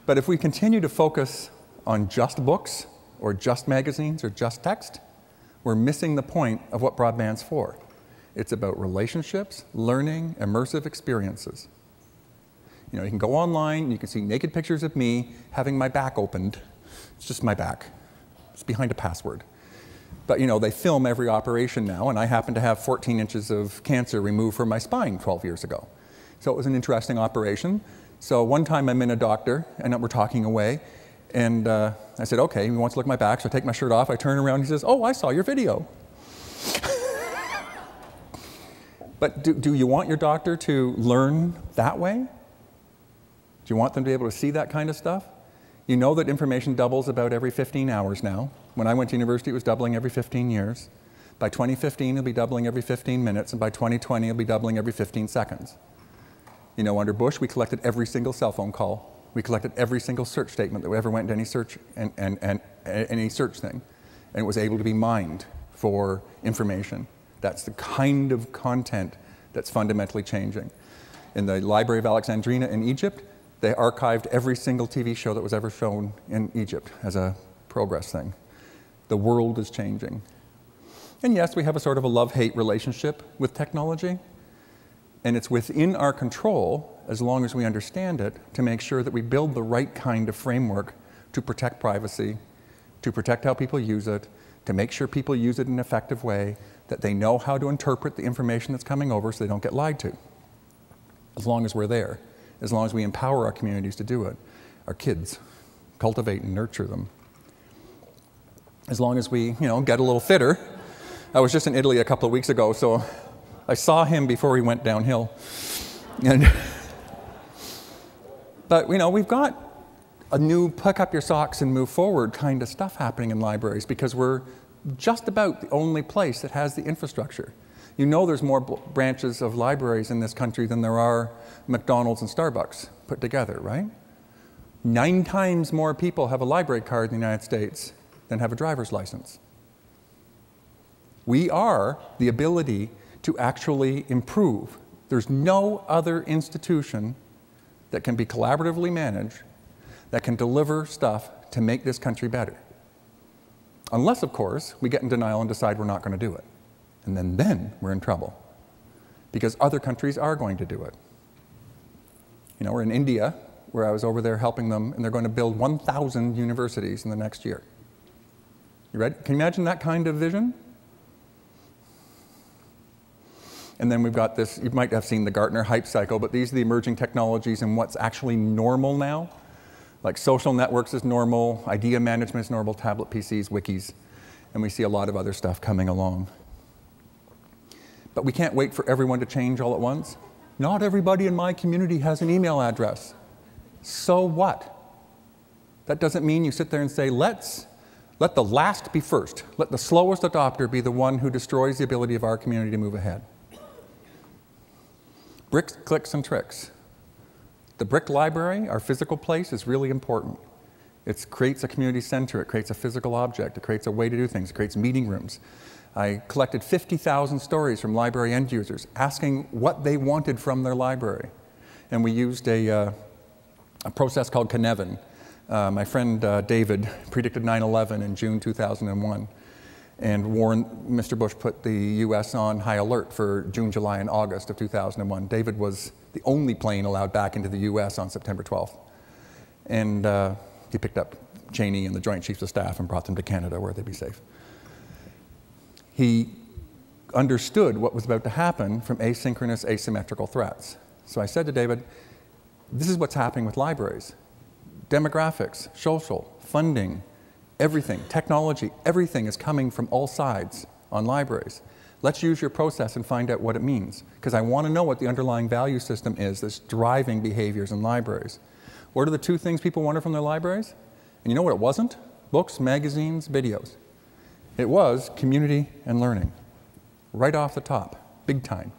But if we continue to focus on just books, or just magazines, or just text, we're missing the point of what broadband's for. It's about relationships, learning, immersive experiences. You know, you can go online, and you can see naked pictures of me having my back opened. It's just my back. It's behind a password. But you know, they film every operation now, and I happen to have 14 inches of cancer removed from my spine 12 years ago. So it was an interesting operation. So one time I'm in a doctor, and we're talking away, and I said, okay, he wants to look at my back, so I take my shirt off, I turn around, he says, oh, I saw your video. But do you want your doctor to learn that way? Do you want them to be able to see that kind of stuff? You know that information doubles about every 15 hours now. When I went to university, it was doubling every 15 years. By 2015, it'll be doubling every 15 minutes, and by 2020, it'll be doubling every 15 seconds. You know, under Bush, we collected every single cell phone call. We collected every single search statement that ever went into any search any search thing, and it was able to be mined for information. That's the kind of content that's fundamentally changing. In the Library of Alexandria in Egypt, they archived every single TV show that was ever shown in Egypt as a progress thing. The world is changing. And yes, we have a sort of a love-hate relationship with technology, and it's within our control, as long as we understand it, to make sure that we build the right kind of framework to protect privacy, to protect how people use it, to make sure people use it in an effective way, that they know how to interpret the information that's coming over so they don't get lied to. As long as we're there, as long as we empower our communities to do it, our kids, cultivate and nurture them. As long as we, you know, get a little fitter. I was just in Italy a couple of weeks ago, so I saw him before he went downhill. And but, you know, we've got a new pick up your socks and move forward kind of stuff happening in libraries because we're just about the only place that has the infrastructure. You know there's more branches of libraries in this country than there are McDonald's and Starbucks put together, right? 9 times more people have a library card in the United States than have a driver's license. We are the ability to actually improve. There's no other institution that can be collaboratively managed that can deliver stuff to make this country better. Unless, of course, we get in denial and decide we're not going to do it. And then we're in trouble. Because other countries are going to do it. You know, we're in India, where I was over there helping them, and they're going to build 1,000 universities in the next year. You ready? Can you imagine that kind of vision? And then we've got this, you might have seen the Gartner hype cycle, but these are the emerging technologies and what's actually normal now. Like social networks is normal, idea management is normal, tablet PCs, wikis, and we see a lot of other stuff coming along. But we can't wait for everyone to change all at once. Not everybody in my community has an email address. So what? That doesn't mean you sit there and say, let the last be first. Let the slowest adopter be the one who destroys the ability of our community to move ahead. Bricks, clicks, and tricks. The brick library, our physical place, is really important. It creates a community center, it creates a physical object, it creates a way to do things, it creates meeting rooms. I collected 50,000 stories from library end users asking what they wanted from their library. And we used a process called Cynefin. My friend David predicted 9/11 in June 2001. And Mr. Bush put the US on high alert for June, July, and August of 2001. David was the only plane allowed back into the US on September 12th. And he picked up Cheney and the Joint Chiefs of Staff and brought them to Canada where they'd be safe. He understood what was about to happen from asynchronous, asymmetrical threats. So I said to David, this is what's happening with libraries. Demographics, social, funding, everything, technology, everything is coming from all sides on libraries. Let's use your process and find out what it means, because I want to know what the underlying value system is that's driving behaviors in libraries. What are the 2 things people wanted from their libraries? And you know what it wasn't? Books, magazines, videos. It was community and learning, right off the top, big time.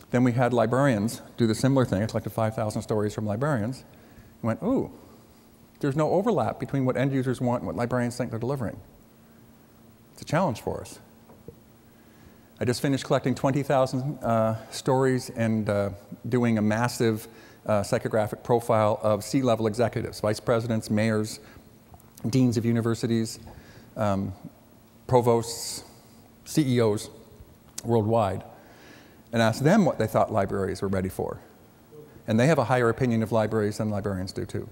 Then we had librarians do the similar thing. I collected 5,000 stories from librarians and went, ooh, there's no overlap between what end users want and what librarians think they're delivering. It's a challenge for us. I just finished collecting 20,000 stories and doing a massive psychographic profile of C-level executives, vice presidents, mayors, deans of universities, provosts, CEOs worldwide, and asked them what they thought libraries were ready for. And they have a higher opinion of libraries than librarians do too.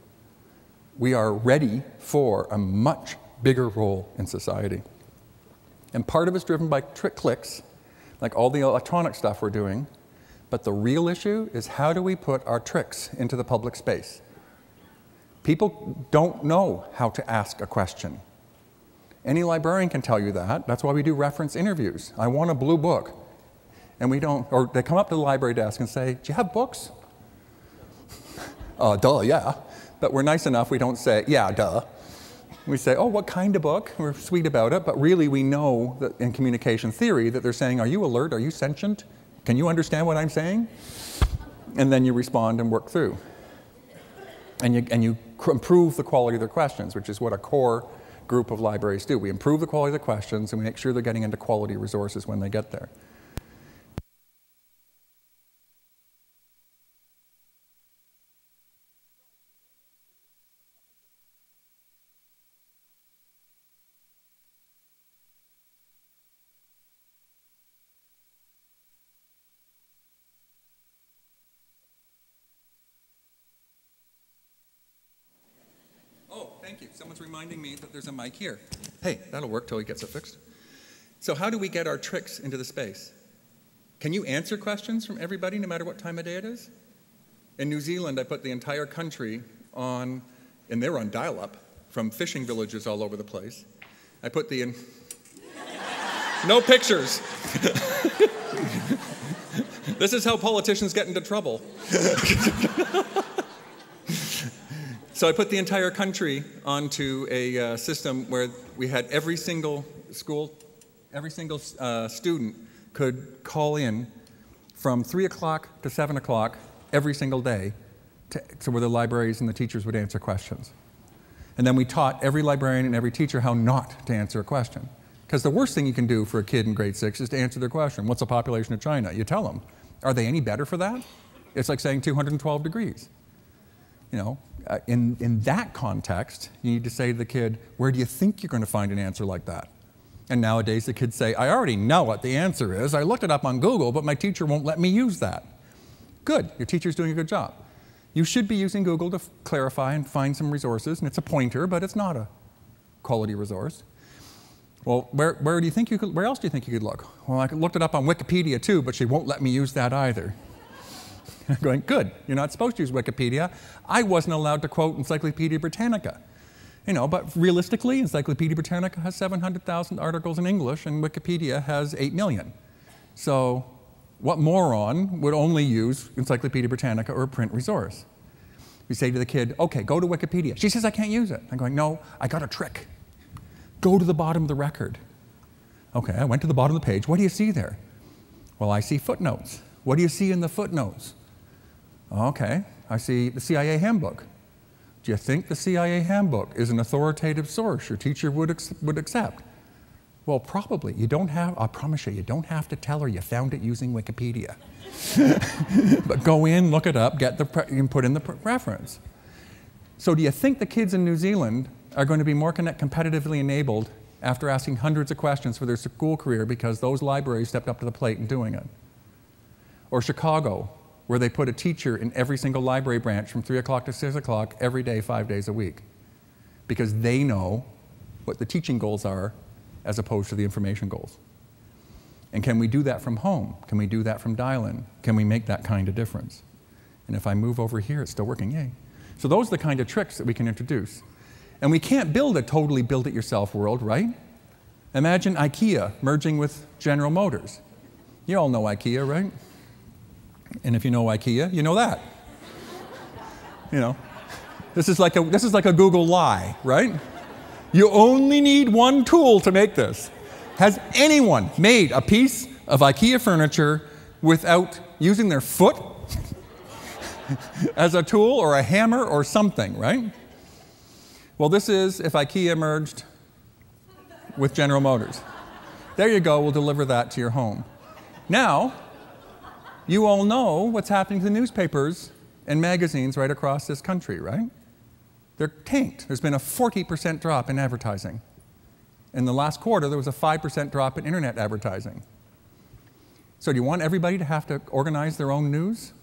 We are ready for a much bigger role in society. And part of it's driven by clicks, like all the electronic stuff we're doing. But the real issue is, how do we put our tricks into the public space? People don't know how to ask a question. Any librarian can tell you that. That's why we do reference interviews. I want a blue book. And we don't, or they come up to the library desk and say, do you have books? Duh, yeah. But we're nice enough, we don't say, yeah, duh. We say, oh, what kind of book? We're sweet about it, but really we know that in communication theory that they're saying, are you alert? Are you sentient? Can you understand what I'm saying? And then you respond and work through. And you improve the quality of their questions, which is what a core group of libraries do. We improve the quality of the questions, and we make sure they're getting into quality resources when they get there. Thank you. Someone's reminding me that there's a mic here. Hey, that'll work till he gets it fixed. So how do we get our tricks into the space? Can you answer questions from everybody no matter what time of day it is? In New Zealand, I put the entire country on, and they're on dial-up, from fishing villages all over the place. I put the, no pictures. This is how politicians get into trouble. So I put the entire country onto a system where we had every single school, every single student could call in from 3 o'clock to 7 o'clock every single day to where the libraries and the teachers would answer questions. And then we taught every librarian and every teacher how not to answer a question. Because the worst thing you can do for a kid in grade 6 is to answer their question. What's the population of China? You tell them. Are they any better for that? It's like saying 212 degrees. You know, in that context, you need to say to the kid, where do you think you're going to find an answer like that? And nowadays the kids say, I already know what the answer is. I looked it up on Google, but my teacher won't let me use that. Good, your teacher's doing a good job. You should be using Google to clarify and find some resources, and it's a pointer, but it's not a quality resource. Well, where else do you think you could look? Well, I looked it up on Wikipedia too, but she won't let me use that either. I'm going, good, you're not supposed to use Wikipedia. I wasn't allowed to quote Encyclopedia Britannica. You know, but realistically, Encyclopedia Britannica has 700,000 articles in English, and Wikipedia has 8 million. So what moron would only use Encyclopedia Britannica or a print resource? We say to the kid, okay, go to Wikipedia. She says, I can't use it. I'm going, no, I got a trick. Go to the bottom of the record. Okay, I went to the bottom of the page. What do you see there? Well, I see footnotes. What do you see in the footnotes? Okay, I see the CIA handbook. Do you think the CIA handbook is an authoritative source your teacher would accept? Well, probably. You don't have, I promise you, you don't have to tell her you found it using Wikipedia. But go in, look it up, and put in the reference. So do you think the kids in New Zealand are going to be more competitively enabled after asking hundreds of questions for their school career because those libraries stepped up to the plate in doing it? Or Chicago, where they put a teacher in every single library branch from 3 o'clock to 6 o'clock every day, 5 days a week, because they know what the teaching goals are as opposed to the information goals. And can we do that from home? Can we do that from dial-in? Can we make that kind of difference? And if I move over here, it's still working, yay. So those are the kind of tricks that we can introduce. And we can't build a totally build-it-yourself world, right? Imagine IKEA merging with General Motors. You all know IKEA, right? And if you know IKEA, you know that. You know, this is like a Google lie, right? You only need one tool to make this. Has anyone made a piece of IKEA furniture without using their foot as a tool or a hammer or something, right? Well, this is if IKEA merged with General Motors. There you go, we'll deliver that to your home. Now, you all know what's happening to the newspapers and magazines right across this country, right? They're tanked. There's been a 40% drop in advertising. In the last quarter, there was a 5% drop in internet advertising. So do you want everybody to have to organize their own news?